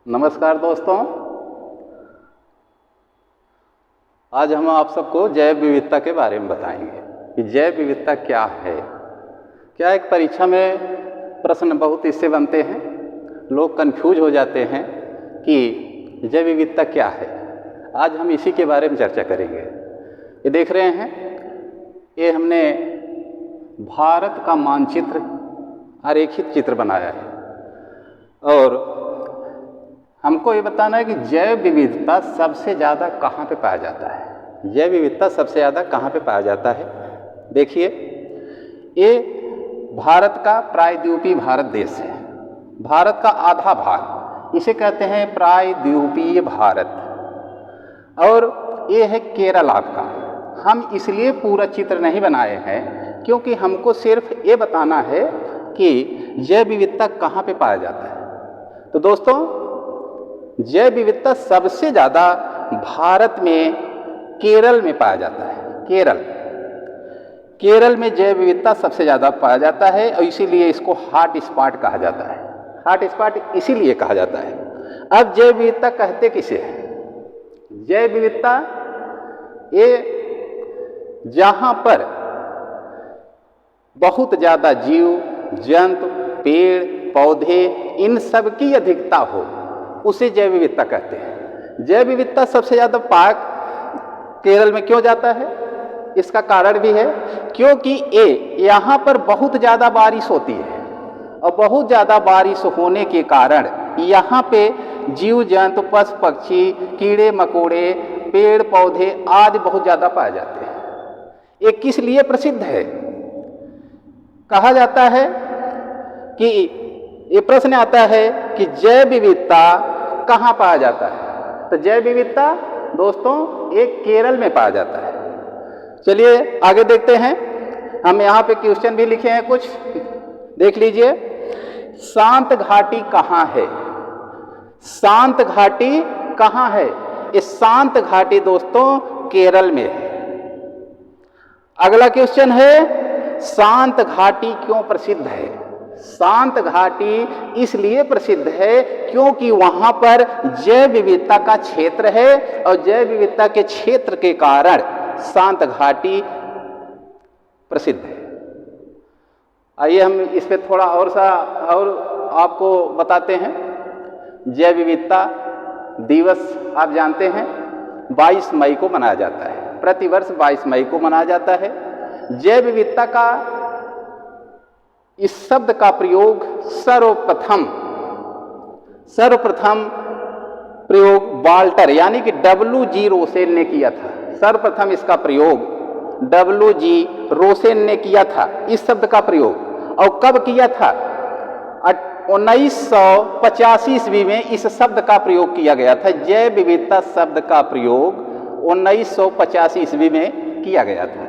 नमस्कार दोस्तों, आज हम आप सबको जैव विविधता के बारे में बताएंगे कि जैव विविधता क्या है। क्या एक परीक्षा में प्रश्न बहुत इससे बनते हैं, लोग कंफ्यूज हो जाते हैं कि जैव विविधता क्या है। आज हम इसी के बारे में चर्चा करेंगे। ये देख रहे हैं, ये हमने भारत का मानचित्र आरेखित चित्र बनाया है और हमको ये बताना है कि जैव विविधता सबसे ज़्यादा कहाँ पे पाया जाता है। जैव विविधता सबसे ज़्यादा कहाँ पे पाया जाता है। देखिए, ये भारत का प्रायद्वीपीय भारत देश है। भारत का आधा भाग, इसे कहते हैं प्रायद्वीपीय भारत। और ये है केरल आपका। हम इसलिए पूरा चित्र नहीं बनाए हैं क्योंकि हमको सिर्फ ये बताना है कि जैव विविधता कहाँ पे पाया जाता है। तो दोस्तों, जैव विविधता सबसे ज़्यादा भारत में केरल में पाया जाता है। केरल में जैव विविधता सबसे ज़्यादा पाया जाता है और इसीलिए इसको हॉट स्पॉट कहा जाता है। हॉट स्पॉट इसीलिए कहा जाता है। अब जैव विविधता कहते किसे हैं? जैव विविधता ये जहाँ पर बहुत ज़्यादा जीव जंतु, पेड़ पौधे, इन सब की अधिकता हो, उसे जैव विविधता कहते हैं। जैव विविधता सबसे ज़्यादा पाक केरल में क्यों जाता है? इसका कारण भी है क्योंकि यहाँ पर बहुत ज़्यादा बारिश होती है और बहुत ज़्यादा बारिश होने के कारण यहाँ पे जीव जंतु, पशु पक्षी, कीड़े मकोड़े, पेड़ पौधे आदि बहुत ज़्यादा पाए जाते हैं। ये किस लिए प्रसिद्ध है? कहा जाता है कि ये प्रश्न आता है कि जैव विविधता कहाँ पाया जाता है। तो जैव विविधता दोस्तों एक केरल में पाया जाता है। चलिए आगे देखते हैं। हम यहाँ पे क्वेश्चन भी लिखे हैं कुछ, देख लीजिए। शांत घाटी कहाँ है? शांत घाटी कहाँ है? इस शांत घाटी दोस्तों केरल में है। अगला क्वेश्चन है, शांत घाटी क्यों प्रसिद्ध है? शांत घाटी इसलिए प्रसिद्ध है क्योंकि वहाँ पर जैव विविधता का क्षेत्र है और जैव विविधता के क्षेत्र के कारण शांत घाटी प्रसिद्ध है। आइए हम इस पे थोड़ा और आपको बताते हैं। जैव विविधता दिवस आप जानते हैं 22 मई को मनाया जाता है। प्रतिवर्ष 22 मई को मनाया जाता है। जैव विविधता का इस शब्द का प्रयोग सर्वप्रथम प्रयोग वाल्टर यानी कि W.G. रोसेन ने किया था। सर्वप्रथम इसका प्रयोग W.G. रोसेन ने किया था, इस शब्द का प्रयोग। और कब किया था? 1985 ईस्वी में इस शब्द का प्रयोग किया गया था। जैव विविधता शब्द का प्रयोग 1985 ईस्वी में किया गया था।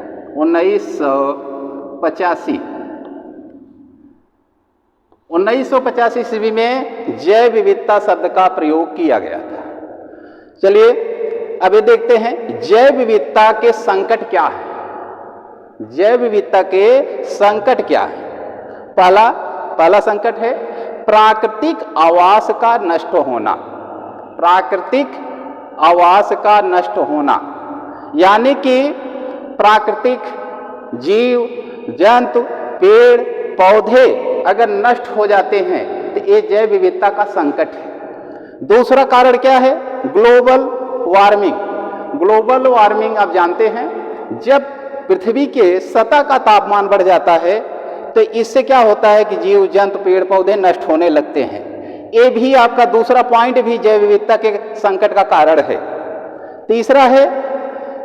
1985 ईस्वी में जैव विविधता शब्द का प्रयोग किया गया था। चलिए अब ये देखते हैं जैव विविधता के संकट क्या है। जैव विविधता के संकट क्या है? पहला संकट है प्राकृतिक आवास का नष्ट होना। प्राकृतिक आवास का नष्ट होना यानी कि प्राकृतिक जीव जंतु, पेड़ पौधे अगर नष्ट हो जाते हैं तो ये जैव विविधता का संकट है। दूसरा कारण क्या है? Global warming. ग्लोबल वार्मिंग आप जानते हैं, जब पृथ्वी के सतह का तापमान बढ़ जाता है तो इससे क्या होता है कि जीव जंतु, पेड़ पौधे नष्ट होने लगते हैं। ये भी आपका दूसरा पॉइंट भी जैव विविधता के संकट का कारण है। तीसरा है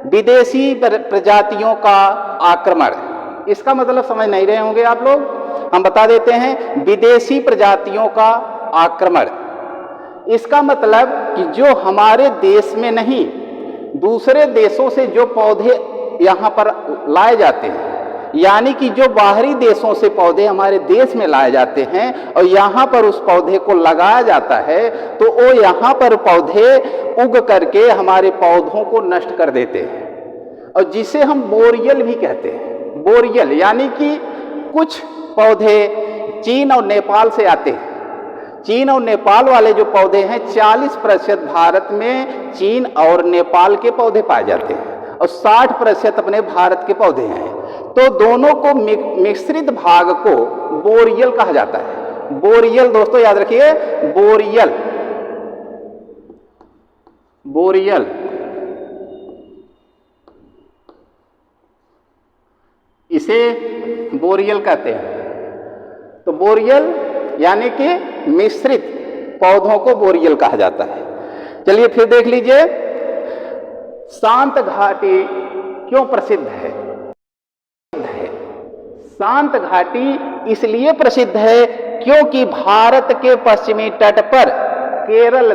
विदेशी प्रजातियों का आक्रमण। इसका मतलब समझ नहीं रहे होंगे आप लोग, हम बता देते हैं। विदेशी प्रजातियों का आक्रमण, इसका मतलब कि जो हमारे देश में नहीं, दूसरे देशों से जो पौधे यहाँ पर लाए जाते हैं, यानी कि जो बाहरी देशों से पौधे हमारे देश में लाए जाते हैं और यहाँ पर उस पौधे को लगाया जाता है तो वो यहाँ पर पौधे उग करके हमारे पौधों को नष्ट कर देते हैं, और जिसे हम बोरियल भी कहते हैं। बोरियल यानी कि कुछ पौधे चीन और नेपाल से आते हैं चीन और नेपाल वाले जो पौधे हैं 40% भारत में चीन और नेपाल के पौधे पाए जाते हैं और 60% अपने भारत के पौधे हैं। तो दोनों को मिश्रित भाग को बोरियल कहा जाता है। बोरियल दोस्तों याद रखिए, बोरियल, बोरियल इसे बोरियल कहते हैं। तो बोरियल यानी कि मिश्रित पौधों को बोरियल कहा जाता है। चलिए फिर देख लीजिए, शांत घाटी क्यों प्रसिद्ध है? शांत घाटी इसलिए प्रसिद्ध है क्योंकि भारत के पश्चिमी तट पर केरल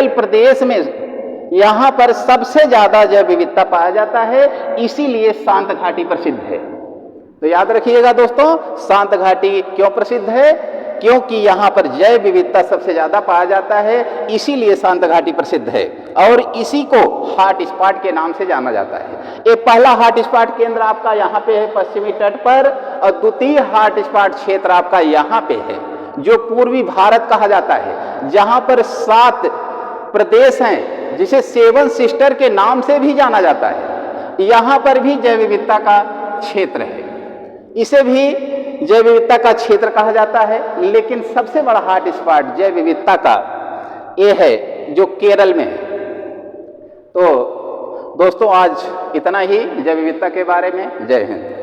प्रदेश में यहां पर सबसे ज्यादा जैव विविधता पाया जाता है, इसीलिए शांत घाटी प्रसिद्ध है। तो याद रखिएगा दोस्तों, शांत घाटी क्यों प्रसिद्ध है? क्योंकि यहां पर जैव विविधता सबसे ज्यादा पाया जाता है, इसीलिए शांत घाटी प्रसिद्ध है और इसी को हॉट स्पॉट के नाम से जाना जाता है। ये पहला हॉट स्पॉट केंद्र आपका यहाँ पे है पश्चिमी तट पर, और द्वितीय हॉट स्पॉट क्षेत्र आपका यहाँ पे है जो पूर्वी भारत कहा जाता है, जहां पर 7 प्रदेश हैं जिसे 7 सिस्टर के नाम से भी जाना जाता है। यहां पर भी जैव विविधता का क्षेत्र है, इसे भी जैव विविधता का क्षेत्र कहा जाता है। लेकिन सबसे बड़ा हॉट स्पॉट जैव विविधता का ये है जो केरल में है। तो दोस्तों आज इतना ही जैव विविधता के बारे में। जय हिंद।